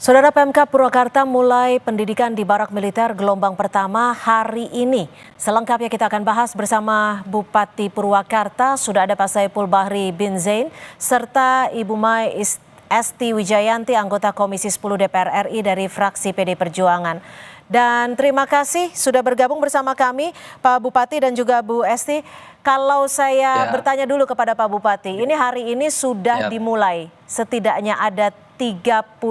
Saudara, PMK Purwakarta mulai pendidikan di Barak Militer gelombang pertama hari ini. Selengkapnya kita akan bahas bersama Bupati Purwakarta, sudah ada Pak Saipul Bahri bin Zain, serta Ibu Mai Esti Wijayanti, anggota Komisi 10 DPR RI dari fraksi PD Perjuangan. Dan terima kasih sudah bergabung bersama kami Pak Bupati dan juga Bu Esti. Kalau saya bertanya dulu kepada Pak Bupati, ini hari ini sudah dimulai, setidaknya ada 39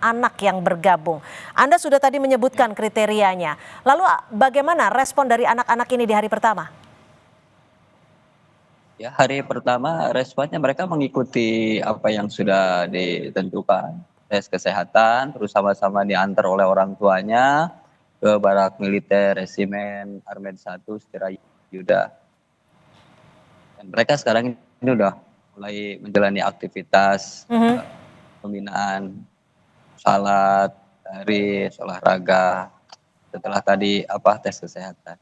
anak yang bergabung. Anda sudah tadi menyebutkan kriterianya. Lalu bagaimana respon dari anak-anak ini di hari pertama? Ya, hari pertama responnya mereka mengikuti apa yang sudah ditentukan. Tes kesehatan, terus sama-sama diantar oleh orang tuanya ke Barak Militer Resimen Armed 1 Setirayuda. Dan mereka sekarang ini udah mulai menjalani aktivitas pembinaan, salat, baris, olahraga, setelah tadi tes kesehatan.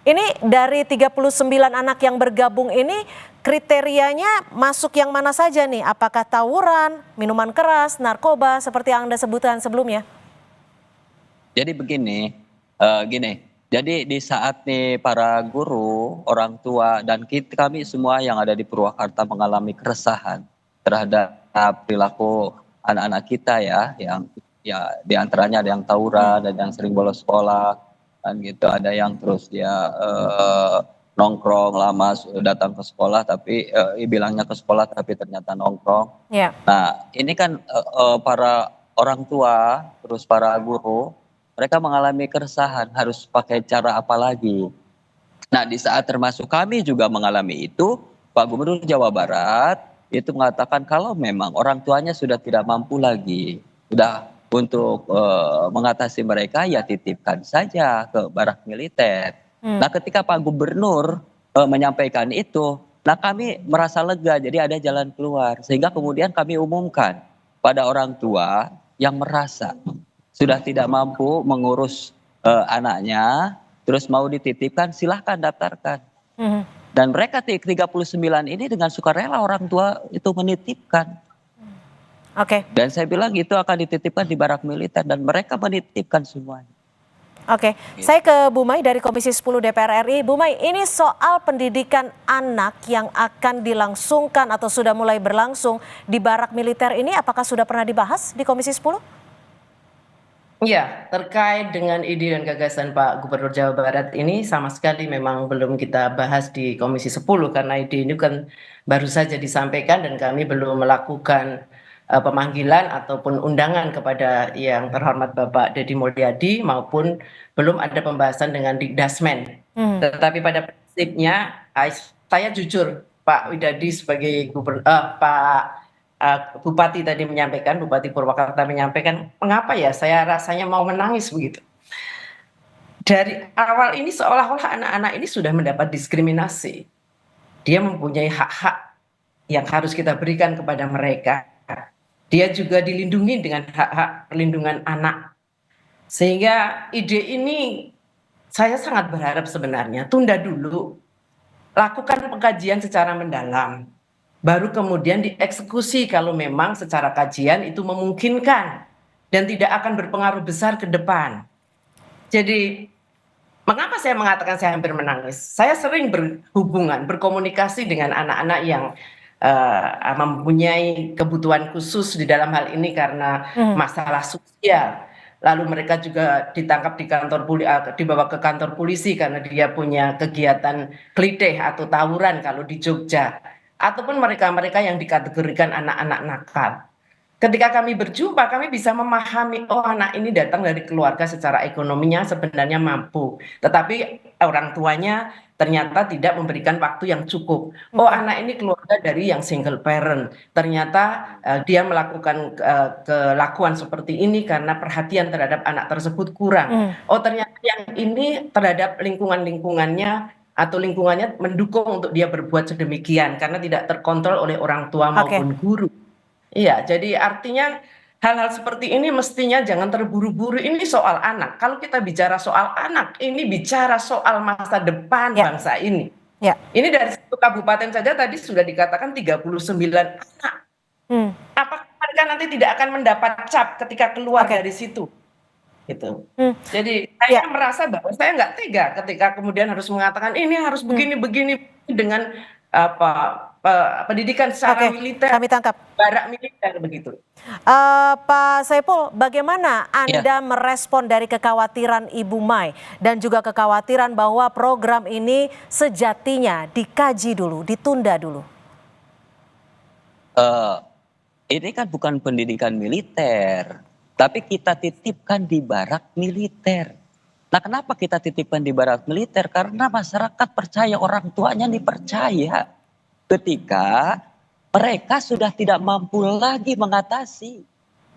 Ini dari 39 anak yang bergabung ini kriterianya masuk yang mana saja nih? Apakah tawuran, minuman keras, narkoba seperti yang Anda sebutkan sebelumnya? Jadi begini, jadi di saat nih para guru, orang tua, dan kami semua yang ada di Purwakarta mengalami keresahan terhadap perilaku anak-anak kita yang diantaranya ada yang tawuran, ada yang sering bolos sekolah, kan gitu, ada yang terus dia nongkrong lama datang ke sekolah tapi bilangnya ke sekolah tapi ternyata nongkrong. Nah ini kan para orang tua terus para guru mereka mengalami keresahan harus pakai cara apa lagi. Nah di saat termasuk kami juga mengalami itu, Pak Gubernur Jawa Barat itu mengatakan kalau memang orang tuanya sudah tidak mampu lagi, sudah untuk mengatasi mereka ya titipkan saja ke Barak Militer. Nah ketika Pak Gubernur menyampaikan itu, nah kami merasa lega, jadi ada jalan keluar. Sehingga kemudian kami umumkan pada orang tua yang merasa sudah tidak mampu mengurus anaknya, terus mau dititipkan silahkan daftarkan. Dan mereka 39 ini dengan sukarela orang tua itu menitipkan. Dan saya bilang itu akan dititipkan di Barak Militer dan mereka menitipkan semuanya. Saya ke Bu Mai dari Komisi 10 DPR RI. Bu Mai, ini soal pendidikan anak yang akan dilangsungkan atau sudah mulai berlangsung di Barak Militer ini, apakah sudah pernah dibahas di Komisi 10? Iya, terkait dengan ide dan gagasan Pak Gubernur Jawa Barat ini sama sekali memang belum kita bahas di Komisi 10 karena ide ini kan baru saja disampaikan dan kami belum melakukan pemanggilan ataupun undangan kepada yang terhormat Bapak Deddy Mulyadi maupun belum ada pembahasan dengan Dikdasmen. Tetapi pada prinsipnya saya jujur Pak Widadi sebagai Pak Bupati tadi menyampaikan, Bupati Purwakarta menyampaikan, mengapa ya saya rasanya mau menangis begitu. Dari awal ini seolah-olah anak-anak ini sudah mendapat diskriminasi. Dia mempunyai hak-hak yang harus kita berikan kepada mereka. Dia juga dilindungi dengan hak-hak perlindungan anak. Sehingga ide ini saya sangat berharap sebenarnya tunda dulu, lakukan pengkajian secara mendalam. Baru kemudian dieksekusi kalau memang secara kajian itu memungkinkan dan tidak akan berpengaruh besar ke depan. Jadi mengapa saya mengatakan saya hampir menangis? Saya sering berhubungan, berkomunikasi dengan anak-anak yang mempunyai kebutuhan khusus di dalam hal ini karena masalah sosial. Lalu mereka juga ditangkap di kantor dibawa ke kantor polisi karena dia punya kegiatan klitih atau tawuran kalau di Jogja. Ataupun mereka-mereka yang dikategorikan anak-anak nakal. Ketika kami berjumpa, kami bisa memahami, oh anak ini datang dari keluarga secara ekonominya sebenarnya mampu. Tetapi orang tuanya ternyata tidak memberikan waktu yang cukup. Oh anak ini keluarga dari yang single parent. Ternyata dia melakukan kelakuan seperti ini karena perhatian terhadap anak tersebut kurang. Oh ternyata yang ini terhadap lingkungannya atau lingkungannya mendukung untuk dia berbuat sedemikian karena tidak terkontrol oleh orang tua maupun guru. Iya, jadi artinya hal-hal seperti ini mestinya jangan terburu-buru. Ini soal anak. Kalau kita bicara soal anak, ini bicara soal masa depan bangsa ini. Ini dari satu kabupaten saja tadi sudah dikatakan 39 anak. Apakah mereka nanti tidak akan mendapat cap ketika keluar dari situ. Gitu. Jadi saya merasa bahwa saya nggak tega ketika kemudian harus mengatakan ini harus begini-begini dengan pendidikan secara militer, kami tangkap. barak militer begitu. Pak Saiful, bagaimana Anda merespon dari kekhawatiran Ibu Mai dan juga kekhawatiran bahwa program ini sejatinya dikaji dulu, ditunda dulu? Ini kan bukan pendidikan militer, tapi kita titipkan di barak militer. Nah, kenapa kita titipkan di barak militer? Karena masyarakat percaya, orang tuanya dipercaya. Ketika mereka sudah tidak mampu lagi mengatasi.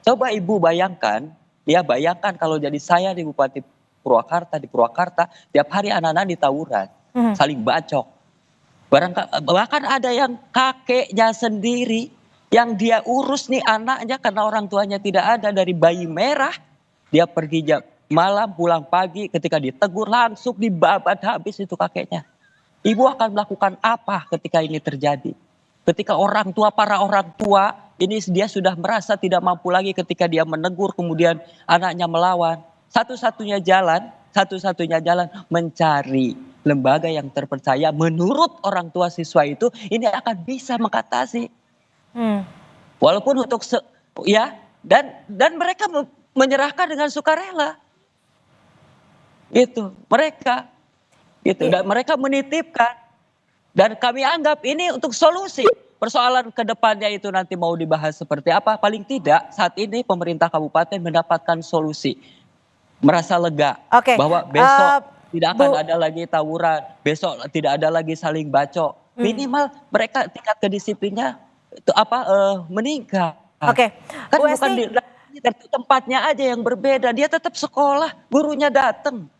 Coba Ibu bayangkan, bayangkan kalau jadi saya di Bupati Purwakarta, tiap hari anak-anak ditawuran, saling bacok. Bahkan ada yang kakeknya sendiri yang dia urus nih anaknya karena orang tuanya tidak ada, dari bayi merah dia pergi malam pulang pagi, ketika ditegur langsung dibabat habis itu kakeknya. Ibu akan melakukan apa ketika ini terjadi? Ketika para orang tua ini dia sudah merasa tidak mampu lagi ketika dia menegur kemudian anaknya melawan. Satu-satunya jalan mencari lembaga yang terpercaya menurut orang tua siswa itu, ini akan bisa mengatasi. Walaupun dan mereka menyerahkan dengan sukarela. Gitu, mereka gitu, dan mereka menitipkan, dan kami anggap ini untuk solusi persoalan ke depannya itu nanti mau dibahas seperti apa. Paling tidak saat ini pemerintah kabupaten mendapatkan solusi, merasa lega bahwa besok tidak akan ada lagi tawuran, besok tidak ada lagi saling bacok, minimal mereka tingkat kedisiplinnya itu meningkat. Kan bukan di tempatnya aja yang berbeda, dia tetap sekolah, gurunya datang.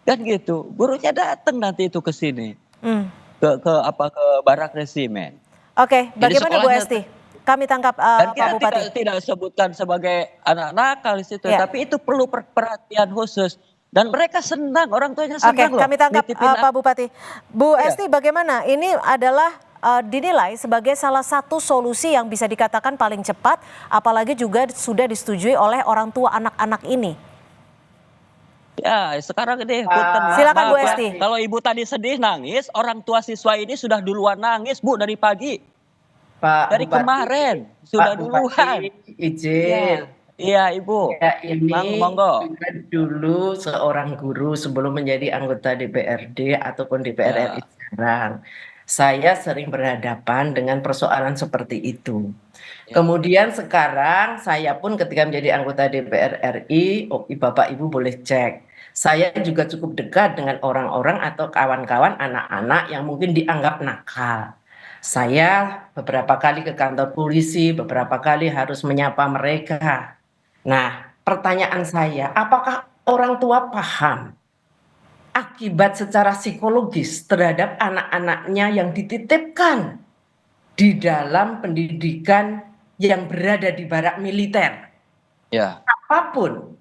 Kan gitu, gurunya datang nanti itu ke sini, ke barak resimen. Bagaimana Bu Esti? Kami tangkap dan Pak Bupati. Kita tidak sebutkan sebagai anak nakal di situ, tapi itu perlu perhatian khusus. Dan mereka senang, orang tuanya senang loh. Kami tangkap Pak Bupati. Bu Esti, bagaimana? Ini adalah dinilai sebagai salah satu solusi yang bisa dikatakan paling cepat, apalagi juga sudah disetujui oleh orang tua anak-anak ini. Ya, sekarang ini silakan Bu Esti. Kalau Ibu tadi sedih nangis, orang tua siswa ini sudah duluan nangis, Bu, dari pagi. Dari Bupati, kemarin sudah duluan. Izin. Iya, Ibu. Ya, ini monggo. Dulu seorang guru sebelum menjadi anggota DPRD ataupun DPR RI sekarang, saya sering berhadapan dengan persoalan seperti itu. Kemudian sekarang saya pun ketika menjadi anggota DPR RI, Bapak Ibu boleh cek. Saya juga cukup dekat dengan orang-orang atau kawan-kawan anak-anak yang mungkin dianggap nakal. Saya beberapa kali ke kantor polisi, beberapa kali harus menyapa mereka. Nah, pertanyaan saya, apakah orang tua paham akibat secara psikologis terhadap anak-anaknya yang dititipkan di dalam pendidikan yang berada di barak militer? Apapun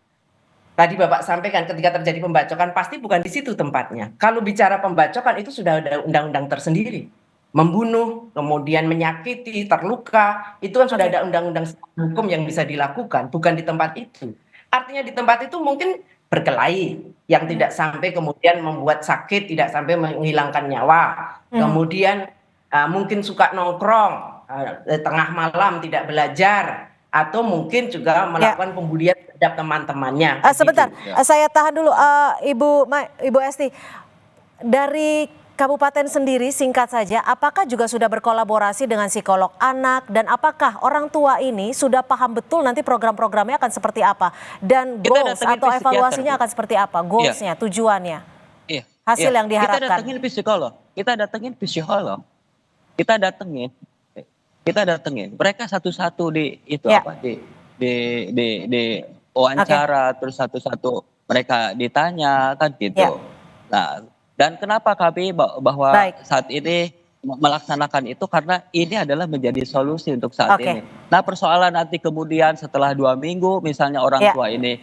tadi Bapak sampaikan, ketika terjadi pembacokan pasti bukan di situ tempatnya. Kalau bicara pembacokan itu sudah ada undang-undang tersendiri. Membunuh, kemudian menyakiti, terluka, itu kan sudah ada undang-undang hukum yang bisa dilakukan, bukan di tempat itu. Artinya di tempat itu mungkin berkelahi yang tidak sampai kemudian membuat sakit, tidak sampai menghilangkan nyawa. Kemudian mungkin suka nongkrong tengah malam, tidak belajar, atau mungkin juga melakukan pembulian terhadap teman-temannya. Sebentar, saya tahan dulu, Ibu Esti. Dari Kabupaten sendiri, singkat saja, apakah juga sudah berkolaborasi dengan psikolog anak, dan apakah orang tua ini sudah paham betul nanti program-programnya akan seperti apa, dan goals atau evaluasinya akan seperti apa, goalsnya, tujuannya, hasil yang diharapkan? Kita datengin psikolog, kita datengin, mereka satu-satu di wawancara, terus satu-satu mereka ditanya kan gitu. Nah, dan kenapa kami bahwa saat ini melaksanakan itu, karena ini adalah menjadi solusi untuk saat ini. Nah, persoalan nanti kemudian setelah 2 minggu misalnya orang tua ini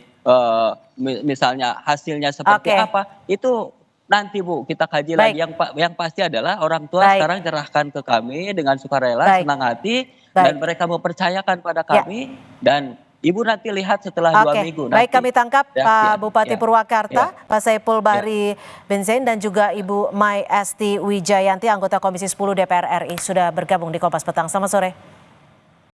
misalnya hasilnya seperti apa, itu nanti Bu kita kaji Baik. lagi. Yang pasti adalah orang tua Baik. sekarang serahkan ke kami dengan sukarela, Baik. senang hati, Baik. dan mereka mempercayakan pada Ya. kami, dan Ibu nanti lihat setelah 2 minggu Baik, nanti. kami tangkap Pak Bupati Ya. Purwakarta, Ya. Pak Saipul Bahri bin Zain, dan juga Ibu Mai Esti Wijayanti, anggota Komisi 10 DPR RI, sudah bergabung di Kompas Petang. Selamat sore.